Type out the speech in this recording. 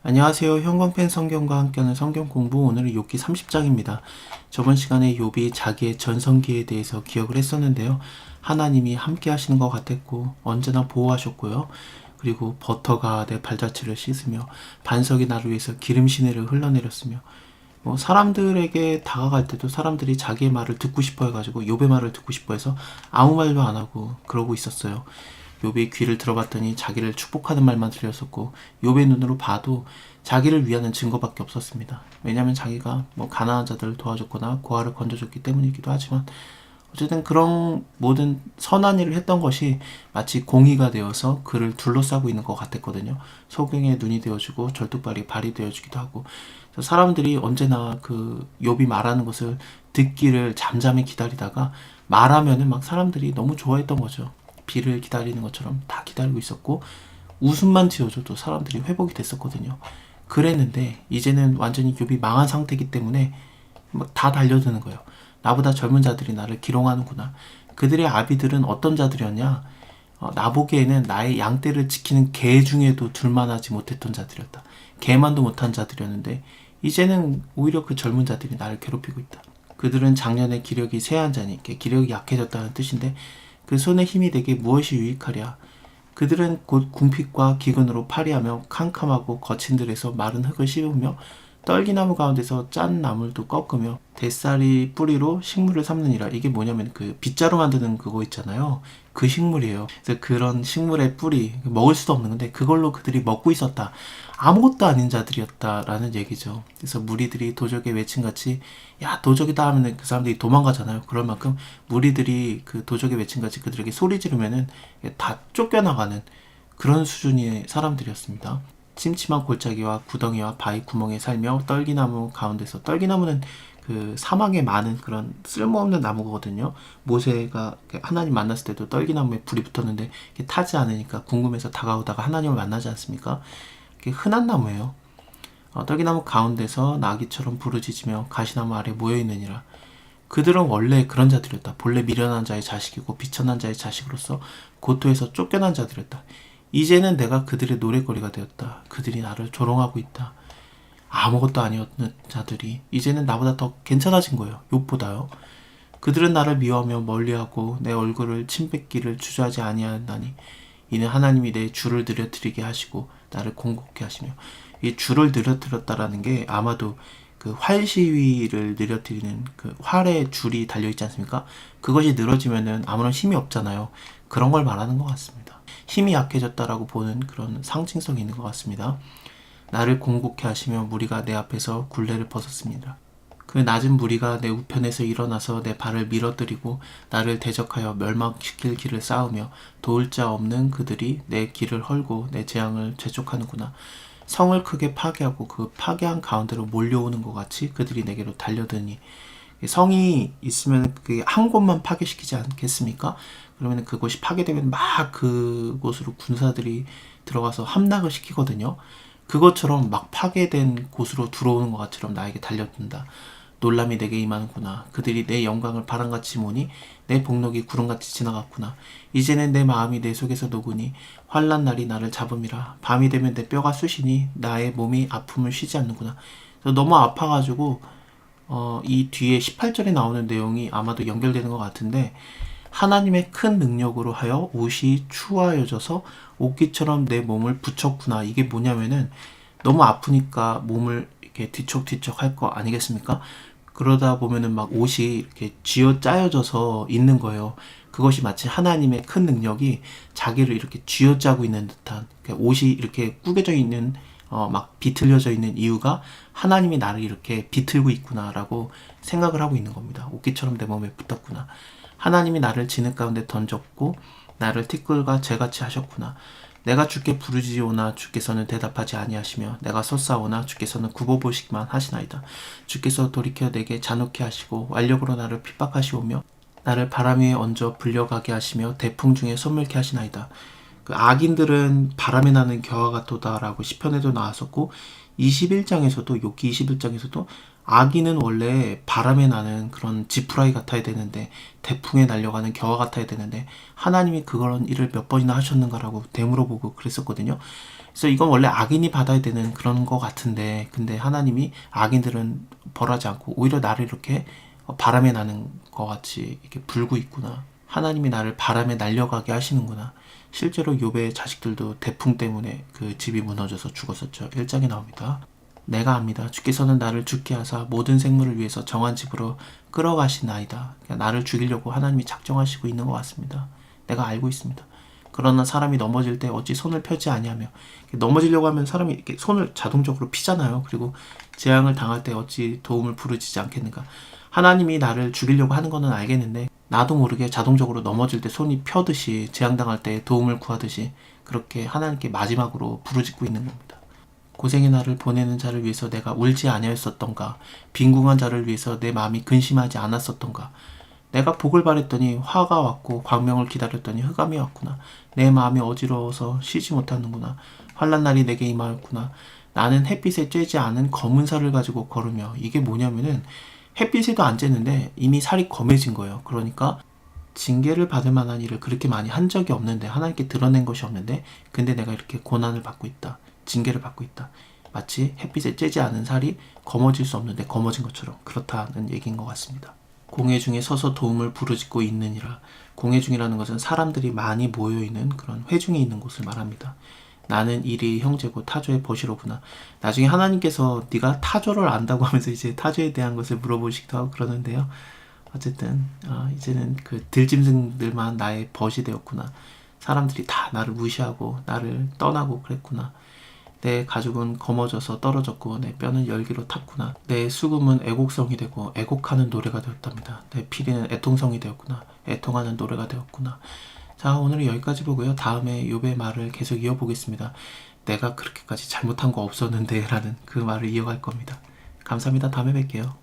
안녕하세요. 형광펜 성경과 함께하는 성경 공부, 오늘은 욥기 30장입니다. 저번 시간에 욥이 자기의 전성기에 대해서 기억을 했었는데요. 하나님이 함께 하시는 것 같았고 언제나 보호하셨고요. 그리고 버터가 내 발자취를 씻으며 반석이 나를 위해서 기름 시내를 흘러내렸으며, 사람들에게 다가갈 때도 사람들이 자기의 말을 듣고 싶어 해가지고 욥의 말을 듣고 싶어 해서 아무 말도 안 하고 그러고 있었어요. 욥의 귀를 들어봤더니 자기를 축복하는 말만 들렸었고, 욥의 눈으로 봐도 자기를 위하는 증거밖에 없었습니다. 왜냐하면 자기가 가난한 자들을 도와줬거나 고아를 건져줬기 때문이기도 하지만, 어쨌든 그런 모든 선한 일을 했던 것이 마치 공의가 되어서 그를 둘러싸고 있는 것 같았거든요. 소경의 눈이 되어주고 절뚝발이 발이 되어주기도 하고, 사람들이 언제나 그 욥이 말하는 것을 듣기를 잠잠히 기다리다가 말하면은 막 사람들이 너무 좋아했던 거죠. 비를 기다리는 것처럼 다 기다리고 있었고, 웃음만 지어줘도 사람들이 회복이 됐었거든요. 그랬는데 이제는 완전히 욥이 망한 상태이기 때문에 막 다 달려드는 거예요. 나보다 젊은 자들이 나를 기롱하는구나. 그들의 아비들은 어떤 자들이었냐? 나보기에는 나의 양떼를 지키는 개 중에도 둘만하지 못했던 자들이었다. 개만도 못한 자들이었는데 이제는 오히려 그 젊은 자들이 나를 괴롭히고 있다. 그들은 작년에 기력이 쇠한 자니, 기력이 약해졌다는 뜻인데, 그 손의 힘이 되게 무엇이 유익하랴. 그들은 곧 궁핍과 기근으로 파리하며 캄캄하고 거친 들에서 마른 흙을 씹으며 떨기나무 가운데서 짠 나물도 꺾으며 뱃살이 뿌리로 식물을 삼느니라. 이게 뭐냐면 그 빗자루 만드는 그거 있잖아요. 그 식물이에요. 그래서 그런 식물의 뿌리, 먹을 수도 없는 건데 그걸로 그들이 먹고 있었다. 아무것도 아닌 자들이었다라는 얘기죠. 그래서 무리들이 도적의 외침같이 야 도적이다 하면은 그 사람들이 도망가잖아요. 그럴 만큼 무리들이 그 도적의 외침같이 그들에게 소리 지르면은 다 쫓겨나가는 그런 수준의 사람들이었습니다. 침침한 골짜기와 구덩이와 바위 구멍에 살며 떨기나무 가운데서, 떨기나무는 그 사막에 많은 그런 쓸모없는 나무거든요. 모세가 하나님 만났을 때도 떨기나무에 불이 붙었는데 타지 않으니까 궁금해서 다가오다가 하나님을 만나지 않습니까? 흔한 나무예요. 떨기나무 가운데서 나귀처럼 부르짖으며 가시나무 아래 모여있느니라. 그들은 원래 그런 자들이었다. 본래 미련한 자의 자식이고 비천한 자의 자식으로서 고토에서 쫓겨난 자들이었다. 이제는 내가 그들의 노랫거리가 되었다. 그들이 나를 조롱하고 있다. 아무것도 아니었는 자들이 이제는 나보다 더 괜찮아진 거예요. 욥보다요. 그들은 나를 미워하며 멀리하고 내 얼굴을 침뱉기를 주저하지 아니하나니 이는 하나님이 내 줄을 늘어뜨리게 하시고 나를 공곡케 하시며, 이 줄을 늘어뜨렸다라는 게 아마도 그 활 시위를 늘어뜨리는 그 활에 줄이 달려있지 않습니까? 그것이 늘어지면은 아무런 힘이 없잖아요. 그런 걸 말하는 것 같습니다. 힘이 약해졌다라고 보는 그런 상징성이 있는 것 같습니다. 나를 공곡케 하시며 무리가 내 앞에서 굴레를 벗었습니다. 그 낮은 무리가 내 우편에서 일어나서 내 발을 밀어뜨리고 나를 대적하여 멸망시킬 길을 쌓으며 도울 자 없는 그들이 내 길을 헐고 내 재앙을 재촉하는구나. 성을 크게 파괴하고 그 파괴한 가운데로 몰려오는 것 같이 그들이 내게로 달려드니, 성이 있으면 그 한 곳만 파괴시키지 않겠습니까? 그러면 그곳이 파괴되면 막 그곳으로 군사들이 들어가서 함락을 시키거든요. 그것처럼 막 파괴된 곳으로 들어오는 것처럼 나에게 달려든다. 놀람이 내게 임하는구나. 그들이 내 영광을 바람같이 모니 내 복록이 구름같이 지나갔구나. 이제는 내 마음이 내 속에서 녹으니 환난 날이 나를 잡음이라. 밤이 되면 내 뼈가 쑤시니 나의 몸이 아픔을 쉬지 않는구나. 너무 아파가지고 이 뒤에 18절에 나오는 내용이 아마도 연결되는 것 같은데, 하나님의 큰 능력으로 하여 옷이 추하여져서 옷깃처럼 내 몸을 붙였구나. 이게 뭐냐면은 너무 아프니까 몸을 이렇게 뒤척뒤척 할 거 아니겠습니까? 그러다 보면은 막 옷이 이렇게 쥐어 짜여져서 있는 거예요. 그것이 마치 하나님의 큰 능력이 자기를 이렇게 쥐어 짜고 있는 듯한, 옷이 이렇게 구겨져 있는, 막 비틀려져 있는 이유가 하나님이 나를 이렇게 비틀고 있구나라고 생각을 하고 있는 겁니다. 옷깃처럼 내 몸에 붙었구나. 하나님이 나를 진흙 가운데 던졌고 나를 티끌과 재같이 하셨구나. 내가 주께 부르짖으오나 주께서는 대답하지 아니하시며 내가 섰사오나 주께서는 굽어보시기만 하시나이다. 주께서 돌이켜 내게 잔혹케 하시고 완력으로 나를 핍박하시오며 나를 바람 위에 얹어 불려가게 하시며 대풍 중에 소멸케 하시나이다. 그 악인들은 바람에 나는 겨와 같도다라고 시편에도 나왔었고 21장에서도 욥기 21장에서도 악인은 원래 바람에 나는 그런 지푸라기 같아야 되는데 태풍에 날려가는 겨와 같아야 되는데 하나님이 그런 일을 몇 번이나 하셨는가라고 되물어보고 그랬었거든요. 그래서 이건 원래 악인이 받아야 되는 그런 거 같은데 근데 하나님이 악인들은 벌하지 않고 오히려 나를 이렇게 바람에 나는 것 같이 이렇게 불고 있구나. 하나님이 나를 바람에 날려가게 하시는구나. 실제로 욥의 자식들도 태풍 때문에 그 집이 무너져서 죽었었죠. 1장에 나옵니다. 내가 압니다. 주께서는 나를 죽게 하사 모든 생물을 위해서 정한 집으로 끌어가시나이다. 그러니까 나를 죽이려고 하나님이 작정하시고 있는 것 같습니다. 내가 알고 있습니다. 그러나 사람이 넘어질 때 어찌 손을 펴지 아니하며 넘어지려고 하면 사람이 이렇게 손을 자동적으로 피잖아요. 그리고 재앙을 당할 때 어찌 도움을 부르짖지 않겠는가. 하나님이 나를 죽이려고 하는 거는 알겠는데 나도 모르게 자동적으로 넘어질 때 손이 펴듯이 재앙당할 때 도움을 구하듯이 그렇게 하나님께 마지막으로 부르짖고 있는 겁니다. 고생의 날을 보내는 자를 위해서 내가 울지 아니하였었던가 빈궁한 자를 위해서 내 마음이 근심하지 않았었던가 내가 복을 바랬더니 화가 왔고 광명을 기다렸더니 흑암이 왔구나. 내 마음이 어지러워서 쉬지 못하는구나. 환난 날이 내게 임하였구나. 나는 햇빛에 쬐지 않은 검은 살을 가지고 걸으며 이게 뭐냐면은 햇빛에도 안 쬐는데 이미 살이 검해진 거예요. 그러니까 징계를 받을 만한 일을 그렇게 많이 한 적이 없는데 하나님께 드러낸 것이 없는데 근데 내가 이렇게 고난을 받고 있다. 징계를 받고 있다. 마치 햇빛에 쬐지 않은 살이 검어질 수 없는데 검어진 것처럼 그렇다는 얘기인 것 같습니다. 공회 중에 서서 도움을 부르짖고 있느니라. 공회 중이라는 것은 사람들이 많이 모여있는 그런 회중에 있는 곳을 말합니다. 나는 이리 형제고 타조의 벗이로구나. 나중에 하나님께서 네가 타조를 안다고 하면서 이제 타조에 대한 것을 물어보시기도 하고 그러는데요. 어쨌든 이제는 그 들짐승들만 나의 벗이 되었구나. 사람들이 다 나를 무시하고 나를 떠나고 그랬구나. 내 가죽은 검어져서 떨어졌고 내 뼈는 열기로 탔구나. 내 수금은 애곡성이 되고 애곡하는 노래가 되었답니다. 내 피리는 애통성이 되었구나. 애통하는 노래가 되었구나. 자, 오늘은 여기까지 보고요. 다음에 욥의 말을 계속 이어보겠습니다. 내가 그렇게까지 잘못한 거 없었는데 라는 그 말을 이어갈 겁니다. 감사합니다. 다음에 뵐게요.